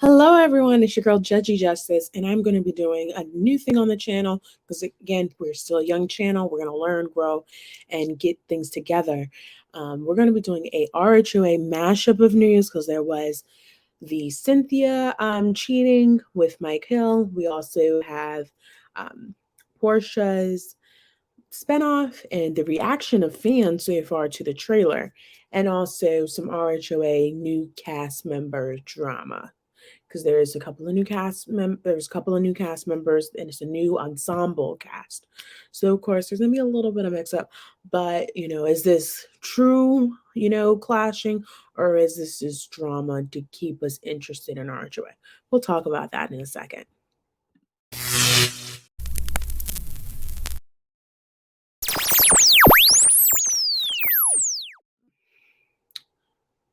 Hello, everyone. It's your girl Judgy Justice, and I'm going to be doing a new thing on the channel because, again, we're still a young channel. We're going to learn, grow, and get things together. We're going to be doing a RHOA mashup of news because there was the Cynthia cheating with Mike Hill. We also have um, Porsha's spinoff and the reaction of fans so far to the trailer, and also some RHOA new cast member drama because there's a couple of there's a couple of new cast members and it's a new ensemble cast. So of course there's gonna be a little bit of mix up, but is this true, clashing, or is this just drama to keep us interested in RHOA? We'll talk about that in a second.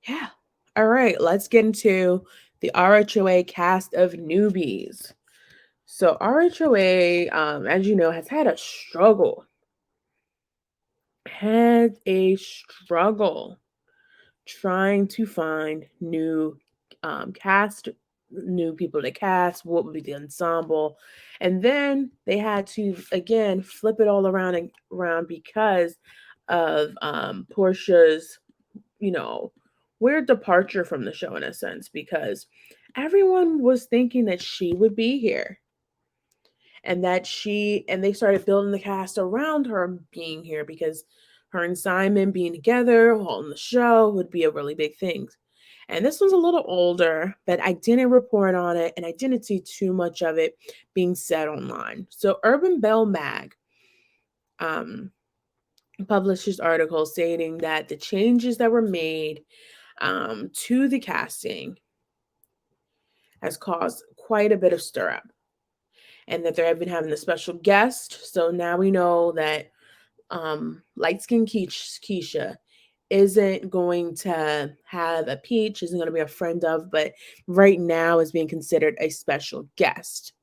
Yeah. All right, let's get into the RHOA cast of newbies. So RHOA, as you know, has had a struggle trying to find cast, new people to cast. What would be the ensemble? And then they had to again flip it all around because of Portia's, you know, weird departure from the show in a sense because everyone was thinking that she would be here and they started building the cast around her being here because her and Simon being together on the show would be a really big thing. And this one's a little older, but I didn't report on it and I didn't see too much of it being said online. So Urban Bell Mag um, published this article stating that the changes that were made to the casting has caused quite a bit of stir up and that they've been having a special guest. So now we know that light skinned Keisha isn't going to have a Peach, isn't going to be a friend of, but right now is being considered a special guest.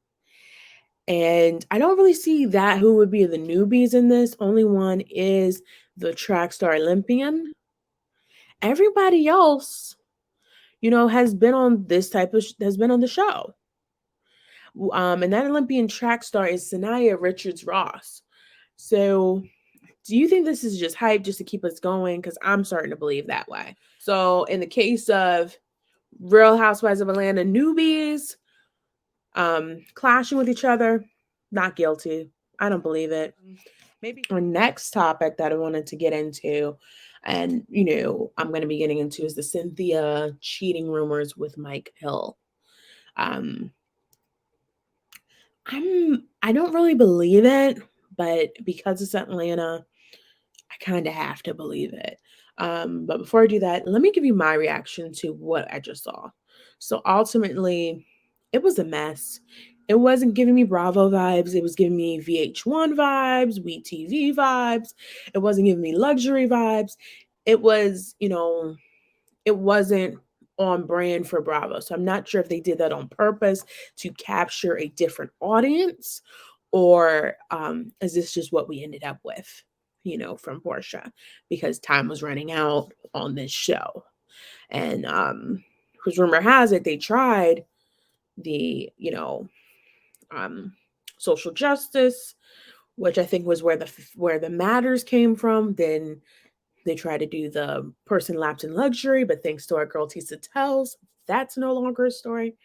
And I don't really see that who would be the newbies in this. Only one is the track star Olympian. Everybody else, has been on has been on the show. And that Olympian track star is Sanaya Richards Ross. So do you think this is just hype just to keep us going? Because I'm starting to believe that way. So in the case of Real Housewives of Atlanta newbies clashing with each other, not guilty. I don't believe it. Maybe our next topic that I wanted to get into, and I'm going to be getting into, is the Cynthia cheating rumors with Mike Hill. Um, I don't really believe it, but because it's Atlanta, I kind of have to believe it. But before I do that, let me give you my reaction to what I just saw. So ultimately, it was a mess. It wasn't giving me Bravo vibes. It was giving me VH1 vibes, WeTV vibes. It wasn't giving me luxury vibes. It was, it wasn't on brand for Bravo. So I'm not sure if they did that on purpose to capture a different audience, or is this just what we ended up with, from Porsha, because time was running out on this show. And because rumor has it they tried the, um, social justice, which I think was where the matters came from. Then they try to do the person lapped in luxury, but thanks to our girl Tisa Tells, that's no longer a story.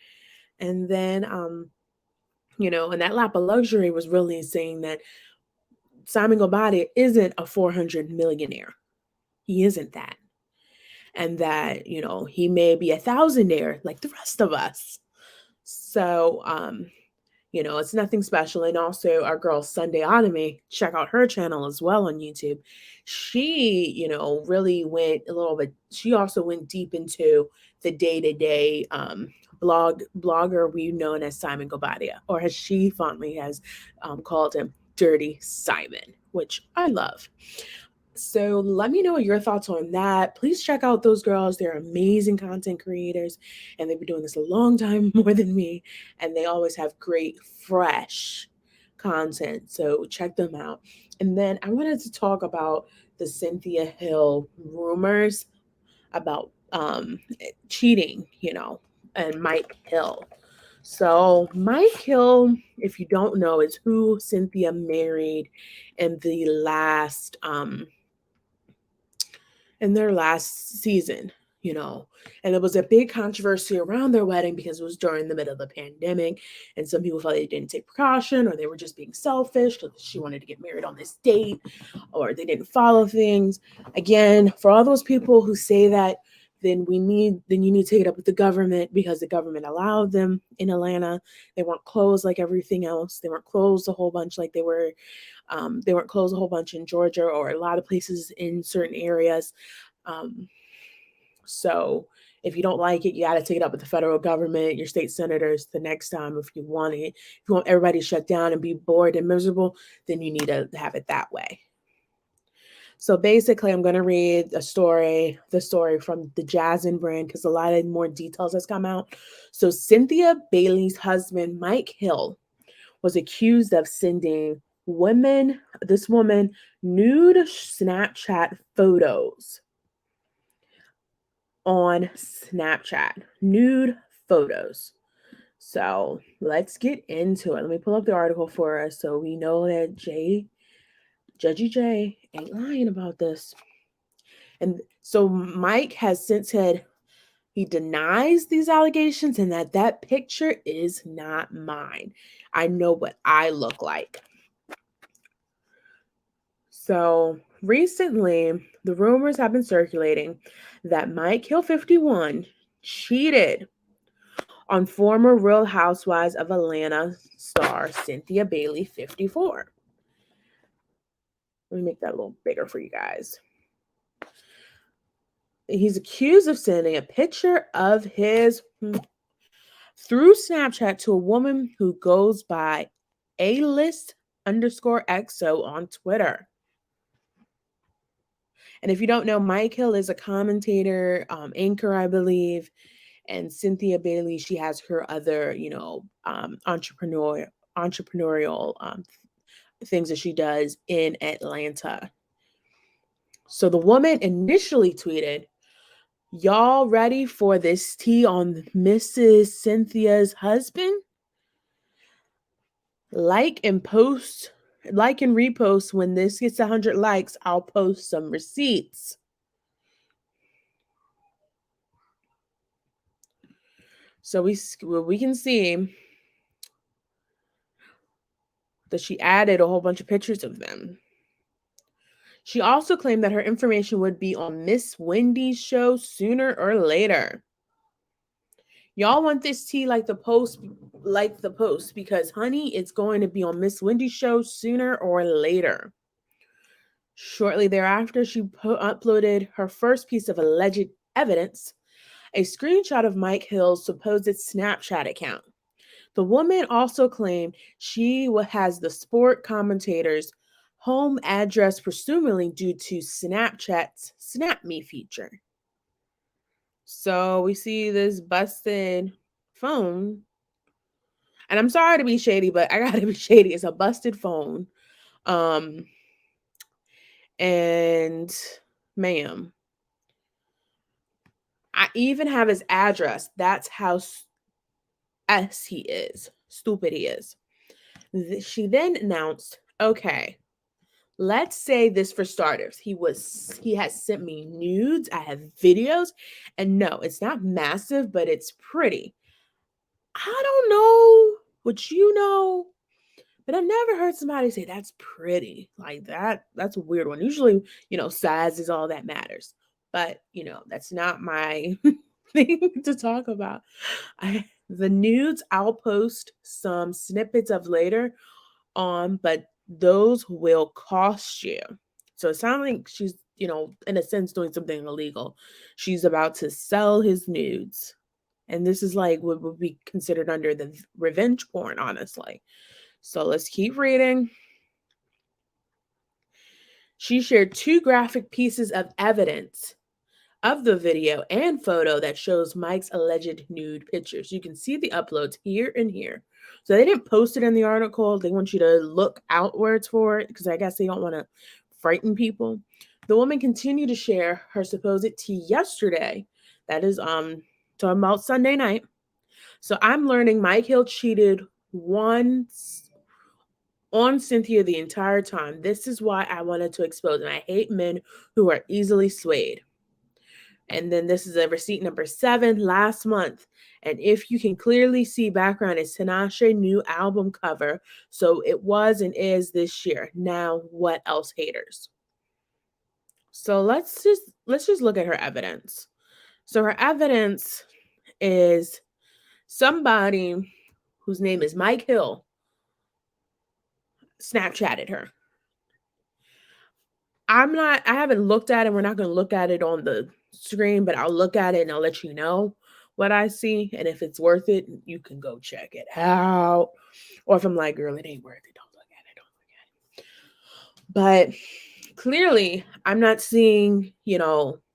And then, and that lap of luxury was really saying that Simon Gobadi isn't a 400 millionaire. He isn't that. And that, he may be a thousandaire like the rest of us. So, it's nothing special. And also our girl Sunday Anime, check out her channel as well on YouTube. She, really went a little bit, she also went deep into the day-to-day blogger we known as Simon Gobadia, or as she fondly has called him, Dirty Simon, which I love. So let me know your thoughts on that. Please check out those girls. They're amazing content creators and they've been doing this a long time more than me. And they always have great, fresh content. So check them out. And then I wanted to talk about the Cynthia Hill rumors about cheating, and Mike Hill. So Mike Hill, if you don't know, is who Cynthia married in the last in their last season, you know. And there was a big controversy around their wedding because it was during the middle of the pandemic. And some people felt they didn't take precaution or they were just being selfish because she wanted to get married on this date or they didn't follow things. Again, for all those people who say that, then you need to take it up with the government because the government allowed them in Atlanta. They weren't closed like everything else. They weren't closed a whole bunch like they weren't closed a whole bunch in Georgia or a lot of places in certain areas. So if you don't like it, you got to take it up with the federal government, your state senators the next time if you want it. If you want everybody to shut down and be bored and miserable, then you need to have it that way. So basically, I'm going to read the story from the Jasmine brand because a lot of more details has come out. So Cynthia Bailey's husband, Mike Hill, was accused of sending this woman nude Snapchat photos on Snapchat. Nude photos. So let's get into it. Let me pull up the article for us so we know that Judgy J ain't lying about this. And so Mike has since said he denies these allegations and that picture is not mine. I know what I look like. So recently, the rumors have been circulating that Mike Hill 51 cheated on former Real Housewives of Atlanta star Cynthia Bailey 54. Let me make that a little bigger for you guys. He's accused of sending a picture of his through Snapchat to a woman who goes by A-list_XO on Twitter. And if you don't know, Mike Hill is a commentator, anchor, I believe. And Cynthia Bailey, she has her other, entrepreneurial things that she does in Atlanta. So the woman initially tweeted, "Y'all ready for this tea on Mrs. Cynthia's husband? Like and repost when this gets 100 likes, I'll post some receipts." So we can see that she added a whole bunch of pictures of them. She also claimed that her information would be on Miss Wendy's show sooner or later. Y'all want this tea like the post, because honey, it's going to be on Miss Wendy's show sooner or later. Shortly thereafter, she uploaded her first piece of alleged evidence, a screenshot of Mike Hill's supposed Snapchat account. The woman also claimed she has the sport commentator's home address, presumably due to Snapchat's Snap Me feature. So we see this busted phone. And I'm sorry to be shady, but I gotta be shady. It's a busted phone. And ma'am, I even have his address. That's how he is. Stupid he is. She then announced, okay, let's say this for starters. He has sent me nudes. I have videos. And no, it's not massive, but it's pretty. I don't know what you know, but I've never heard somebody say that's pretty. Like that's a weird one. Usually, size is all that matters. But, that's not my thing to talk about. The nudes I'll post some snippets of later on, but those will cost you. So it sounds like she's, in a sense doing something illegal. She's about to sell his nudes. And this is like what would be considered under the revenge porn, honestly. So let's keep reading. She shared 2 graphic pieces of evidence of the video and photo that shows Mike's alleged nude pictures. You can see the uploads here and here. So they didn't post it in the article. They want you to look outwards for it because I guess they don't want to frighten people. The woman continued to share her supposed tea yesterday. That is talking about Sunday night. So I'm learning Mike Hill cheated once on Cynthia the entire time. This is why I wanted to expose, and I hate men who are easily swayed. And then this is a receipt number 7 last month. And if you can clearly see background, it's Tinashe new album cover. So it was and is this year. Now, what else, haters? So let's just look at her evidence. So her evidence is somebody whose name is Mike Hill Snapchatted her. I haven't looked at it. We're not going to look at it on the screen, but I'll look at it and I'll let you know what I see. And if it's worth it, you can go check it out. Or if I'm like, girl, it ain't worth it, don't look at it. Don't look at it. But clearly, I'm not seeing,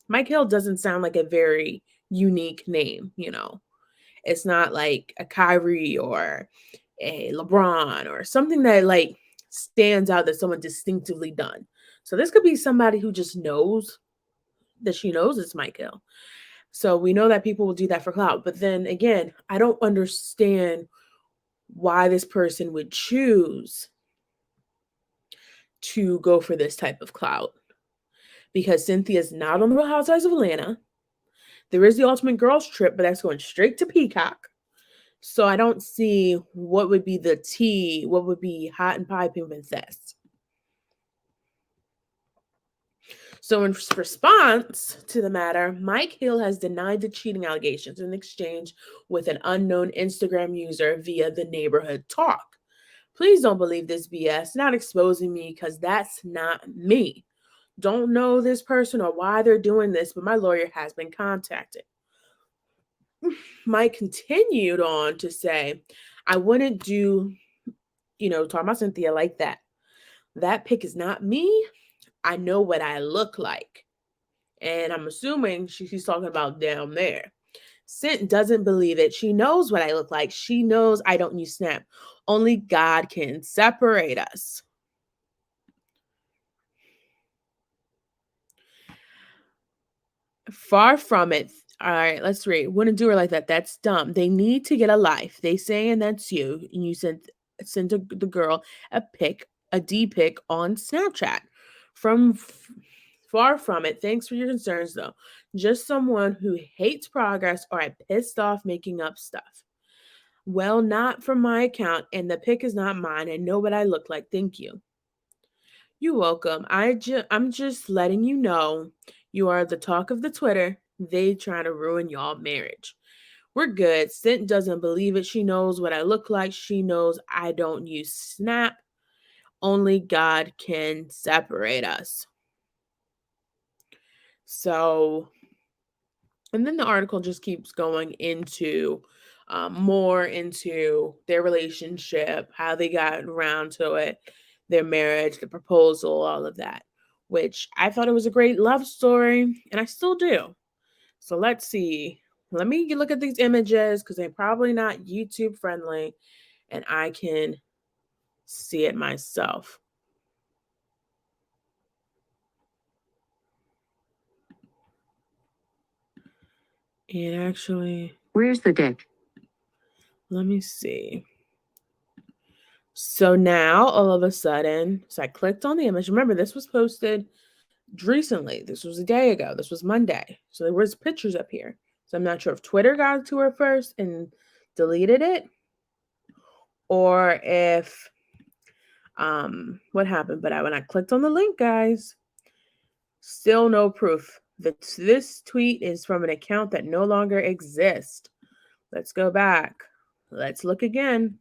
Mike Hill doesn't sound like a very unique name, It's not like a Kyrie or a LeBron or something that like stands out that someone distinctively done. So this could be somebody who just knows that she knows it's Mike Hill. So we know that people will do that for clout. But then again, I don't understand why this person would choose to go for this type of clout. Because Cynthia's not on the Real Housewives of Atlanta. There is the Ultimate Girls Trip, but that's going straight to Peacock. So I don't see what would be the tea, what would be hot and piping with this. So in response to the matter, Mike Hill has denied the cheating allegations in exchange with an unknown Instagram user via the neighborhood talk. Please don't believe this BS, not exposing me because that's not me. Don't know this person or why they're doing this, but my lawyer has been contacted. Mike continued on to say, I wouldn't do, talking about Cynthia like that. That pic is not me. I know what I look like. And I'm assuming she's talking about down there. Cint doesn't believe it. She knows what I look like. She knows I don't use Snap. Only God can separate us. Far from it. All right, let's read. Wouldn't do her like that. That's dumb. They need to get a life. They say, and that's you. And you sent the girl a D pic on Snapchat. Far from it. Thanks for your concerns, though. Just someone who hates progress or I pissed off making up stuff. Well, not from my account, and the pic is not mine. I know what I look like. Thank you. You're welcome. I'm just letting you know you are the talk of the Twitter. They trying to ruin y'all marriage. We're good. Cint doesn't believe it. She knows what I look like. She knows I don't use Snap. Only God can separate us. So, and then the article just keeps going into more into their relationship, how they got around to it, their marriage, the proposal, all of that, which I thought it was a great love story, and I still do. So let's see. Let me look at these images because they're probably not YouTube friendly, and I can see it myself. And actually, where's the dick? Let me see. So now all of a sudden, so I clicked on the image. Remember, this was posted recently. This was a day ago. This was Monday. So there was pictures up here. So I'm not sure if Twitter got to her first and deleted it, or if what happened. But when I clicked on the link, guys, still no proof. This tweet is from an account that no longer exists. Let's go back. Let's look again.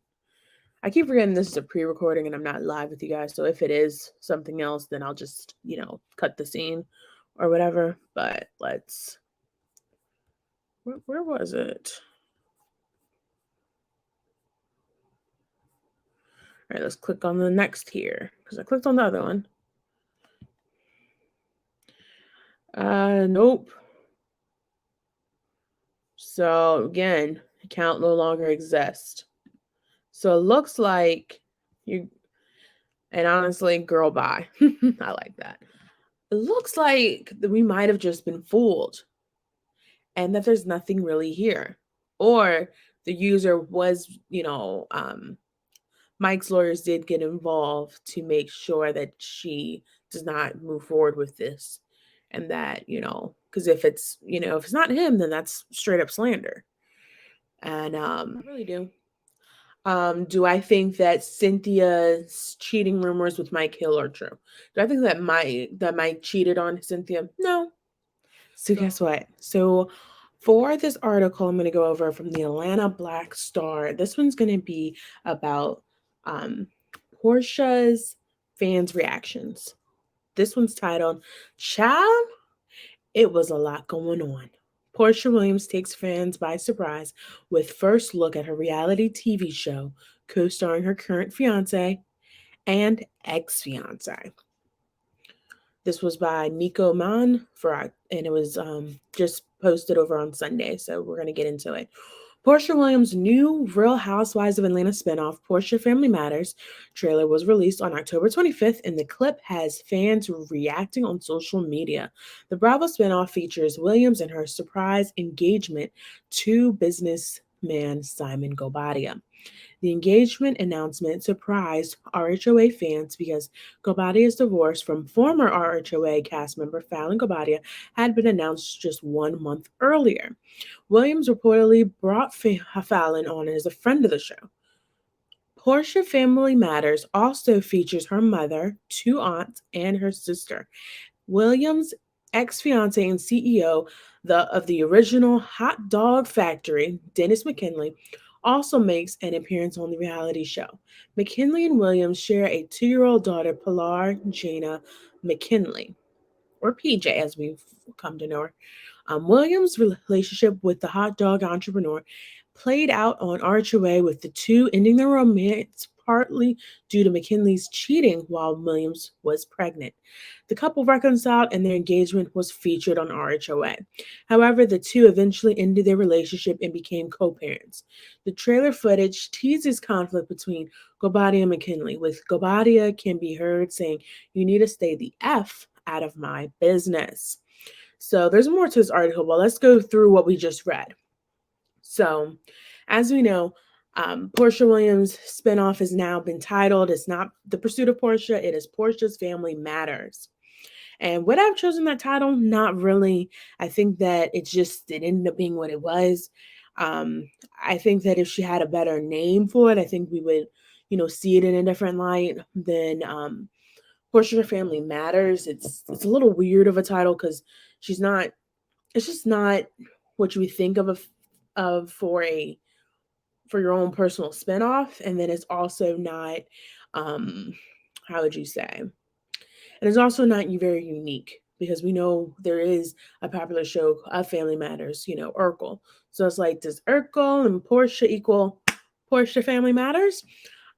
I keep forgetting this is a pre-recording and I'm not live with you guys. So if it is something else, then I'll just, cut the scene or whatever. But let's, where was it? All right, let's click on the next here because I clicked on the other one. Nope. So again, account no longer exists. So it looks like and honestly, girl, bye. I like that. It looks like we might have just been fooled and that there's nothing really here. Or the user was, Mike's lawyers did get involved to make sure that she does not move forward with this. And that, because if it's not him, then that's straight up slander. And I really do. Do I think that Cynthia's cheating rumors with Mike Hill are true? Do I think that Mike cheated on Cynthia? No. So guess what? So for this article, I'm going to go over from the Atlanta Black Star. This one's going to be about um, Porsha's fans' reactions. This one's titled "Child." It was a lot going on. Porsha Williams takes fans by surprise with first look at her reality TV show, co-starring her current fiance and ex-fiance. This was by Nico Man and it was just posted over on Sunday, so we're gonna get into it. Porsha Williams' new Real Housewives of Atlanta spinoff, Porsha Family Matters, trailer was released on October 25th, and the clip has fans reacting on social media. The Bravo spinoff features Williams and her surprise engagement to businessman Simon Gobadia. The engagement announcement surprised RHOA fans because Gobadia's divorce from former RHOA cast member Fallon Gobadia had been announced just 1 month earlier. Williams reportedly brought Fallon on as a friend of the show. Porsha Family Matters also features her mother, two aunts, and her sister. Williams' ex-fiance and CEO of the original Hot Dog Factory, Dennis McKinley, also makes an appearance on the reality show. McKinley and Williams share a 2-year-old daughter, Pilar Jana McKinley, or PJ as we've come to know her. Williams' relationship with the hot dog entrepreneur played out on RHOA, with the two ending their romance partly due to McKinley's cheating while Williams was pregnant. The couple reconciled and their engagement was featured on RHOA. However, the two eventually ended their relationship and became co-parents. The trailer footage teases conflict between Gobadia and McKinley, with Gobadia can be heard saying, "You need to stay the F out of my business." So there's more to this article, but let's go through what we just read. So, as we know, Porsha Williams' spinoff has now been titled, it's not The Pursuit of Porsha, it is Porsha's Family Matters. And would I have chosen that title? Not really. I think that it ended up being what it was. I think that if she had a better name for it, I think we would, see it in a different light than Porsha Family Matters. It's a little weird of a title because she's not. It's just not what you would think of for your own personal spinoff, and then it's also not. How would you say? And it's also not very unique because we know there is a popular show of Family Matters, Urkel. So it's like, does Urkel and Porsha equal Porsha Family Matters?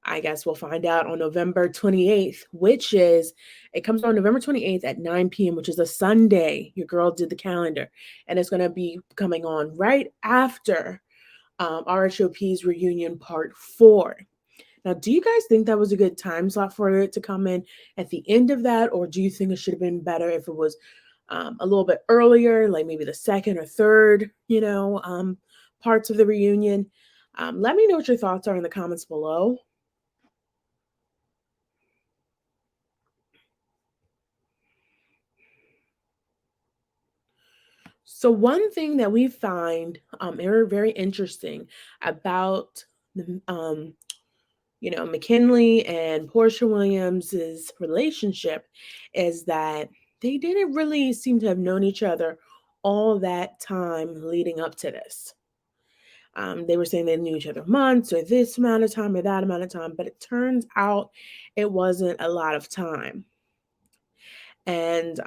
I guess we'll find out on November 28th, it comes on November 28th at 9 p.m., which is a Sunday. Your girl did the calendar. And it's going to be coming on right after RHOP's Reunion Part 4. Now, do you guys think that was a good time slot for it to come in at the end of that? Or do you think it should have been better if it was a little bit earlier, like maybe the second or third, parts of the reunion? Let me know what your thoughts are in the comments below. So one thing that we find very, very interesting about the McKinley and Porsha Williams's relationship is that they didn't really seem to have known each other all that time leading up to this. They were saying they knew each other months or this amount of time or that amount of time, but it turns out it wasn't a lot of time. And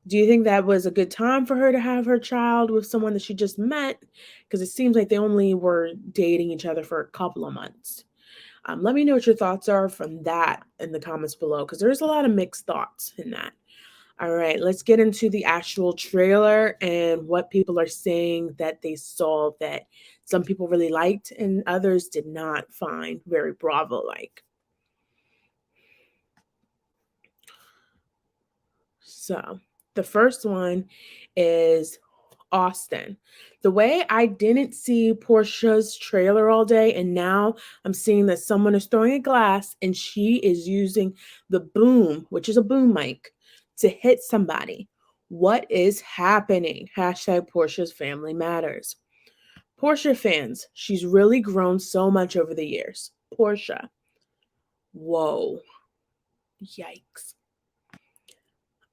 do you think that was a good time for her to have her child with someone that she just met? Because it seems like they only were dating each other for a couple of months. Let me know what your thoughts are from that in the comments below, because there's a lot of mixed thoughts in that. All right, let's get into the actual trailer and what people are saying that they saw that some people really liked and others did not find very Bravo-like. So the first one is Austin. The way I didn't see Porsha's trailer all day, and now I'm seeing that someone is throwing a glass and she is using the boom, which is a boom mic, to hit somebody. What is happening? Hashtag Porsha's family matters. Porsha fans, she's really grown so much over the years. Porsha. Whoa. Yikes.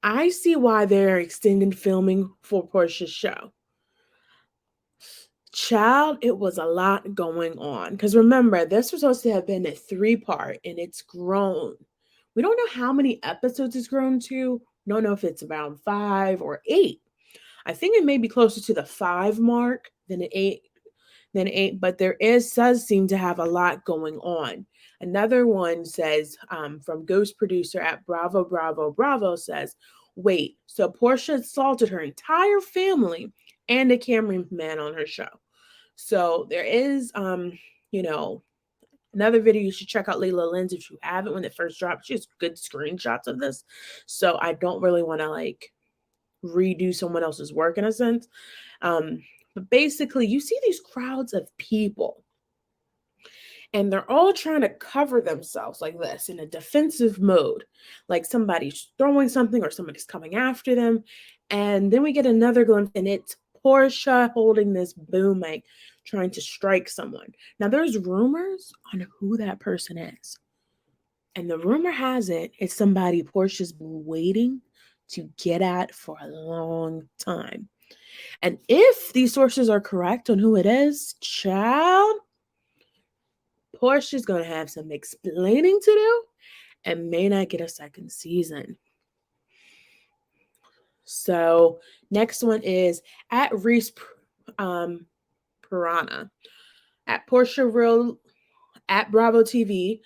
I see why they're extending filming for Porsha's show. Child, it was a lot going on. Because remember, this was supposed to have been a 3-part, and it's grown. We don't know how many episodes it's grown to. We don't know if it's around 5 or 8. I think it may be closer to the 5 mark than 8. But does seem to have a lot going on. Another one says, from Ghost Producer at Bravo, Bravo, Bravo says, wait, so Porsha assaulted her entire family and a cameraman on her show. So there is, another video you should check out, Layla Lynn's, if you haven't, when it first dropped. She has good screenshots of this. So I don't really want to redo someone else's work in a sense. But basically, you see these crowds of people, and they're all trying to cover themselves like this in a defensive mode, like somebody's throwing something or somebody's coming after them. And then we get another glimpse, and it's Porsha holding this boom mic, trying to strike someone. Now, there's rumors on who that person is. And the rumor has it, it's somebody Porsha's been waiting to get at for a long time. And if these sources are correct on who it is, child, Porsha's going to have some explaining to do and may not get a second season. So next one is at Reese Piranha, at Porsha Real, at Bravo TV.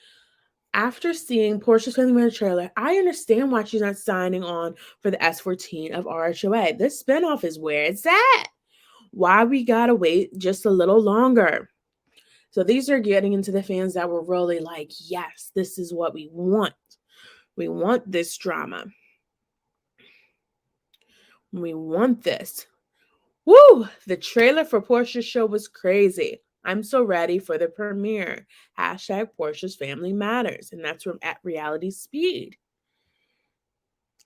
After seeing Porsha's Family Matters trailer, I understand why she's not signing on for the S14 of RHOA. This spinoff is where it's at. Why we gotta wait just a little longer? So these are getting into the fans that were really like, yes, this is what we want. We want this drama. We want this. Woo! The trailer for Porsha's show was crazy. I'm so ready for the premiere. Hashtag Porsha's Family Matters. And that's from at Reality Speed.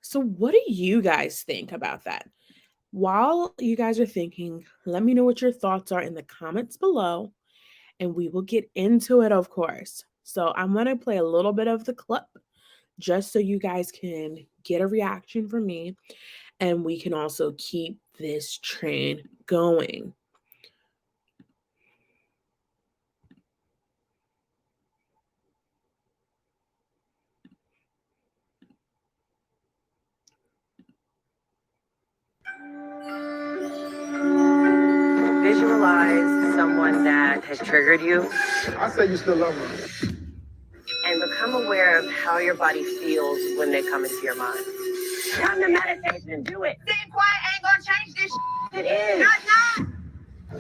So what do you guys think about that? While you guys are thinking, let me know what your thoughts are in the comments below. And we will get into it, of course. So I'm going to play a little bit of the clip just so you guys can get a reaction from me. And we can also keep this train going. Visualize someone that has triggered you. I say you still love me. And become aware of how your body feels when they come into your mind. Come to meditation, do it. Staying quiet ain't gonna change this. It is. Not.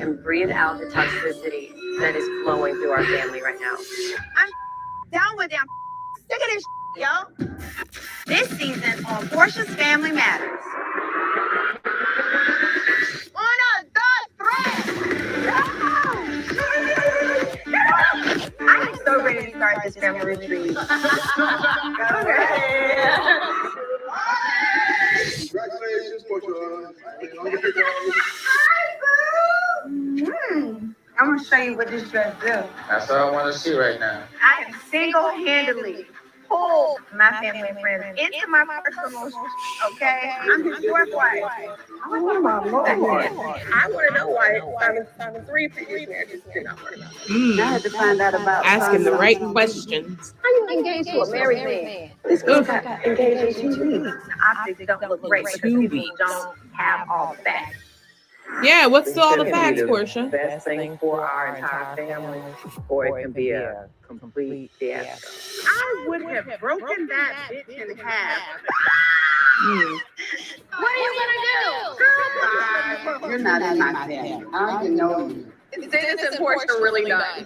And breathe out the toxicity that is flowing through our family right now. I'm down with them. Sick of this, yo. This season on Porsha's Family Matters. 1, 2, 3. I am so ready to start this family retreat. Congratulations, Porsha. I'm gonna show you what this dress do. That's all I want to see right now. I have single-handedly pulled my family and friends into my personal, okay? I'm his work wife. Oh my Lord. I want to know why Simon 3 previous marriages did not work out. I had to find out about Asking the right questions. How you engaged to a married man? This girl got engaged in 2 weeks. The optics don't look great because people don't have all the facts. Yeah, what's all the facts, Porsha? Best thing for our entire family, or it can be a complete fiasco. I would have broken that bitch in half. What are you gonna do? You're not in my family. I didn't know you. Dennis and Porsha really done.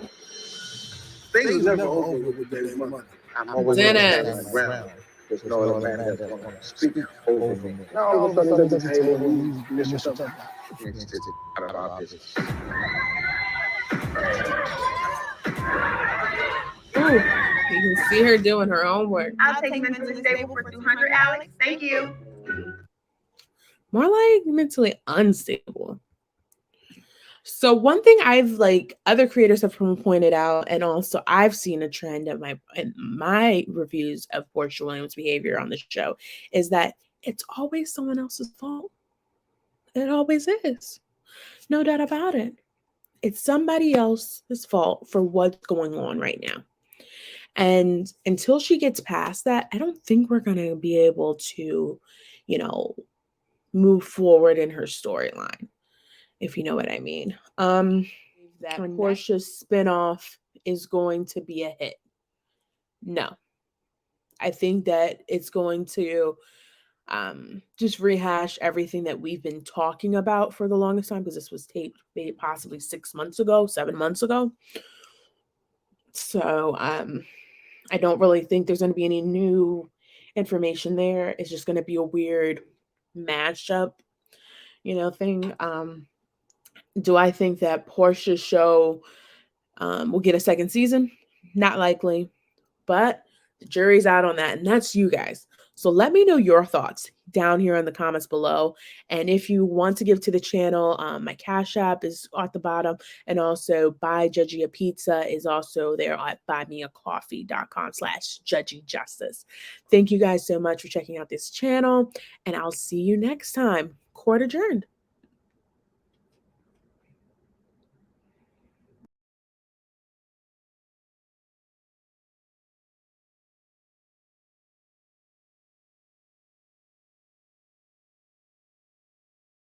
Things are never over with David money. I'm always Dennis. around. There's no other man that's going to speak over me. Now all of a sudden he's at the table and he's Mr. Something. It's out of our business. Ooh, you can see her doing her own work. I'll take mentally stable for 200, Alex. Thank you. More like mentally unstable. So one thing I've other creators have pointed out, and also I've seen a trend in my reviews of Porsha Williams' behavior on the show, is that it's always someone else's fault. It always is. No doubt about it. It's somebody else's fault for what's going on right now. And until she gets past that, I don't think we're going to be able to, move forward in her storyline, if you know what I mean. That Porsha's spinoff is going to be a hit. No. I think that it's going to just rehash everything that we've been talking about for the longest time, because this was taped maybe possibly 6 months ago, 7 months ago. So I don't really think there's going to be any new information there. It's just going to be a weird mashup, thing. Do I think that Porsha's show will get a second season? Not likely, but the jury's out on that, and that's you guys. So let me know your thoughts down here in the comments below. And if you want to give to the channel, my Cash App is at the bottom. And also Buy Judgy a Pizza is also there at buymeacoffee.com/JudgyJustice. Thank you guys so much for checking out this channel. And I'll see you next time. Court adjourned.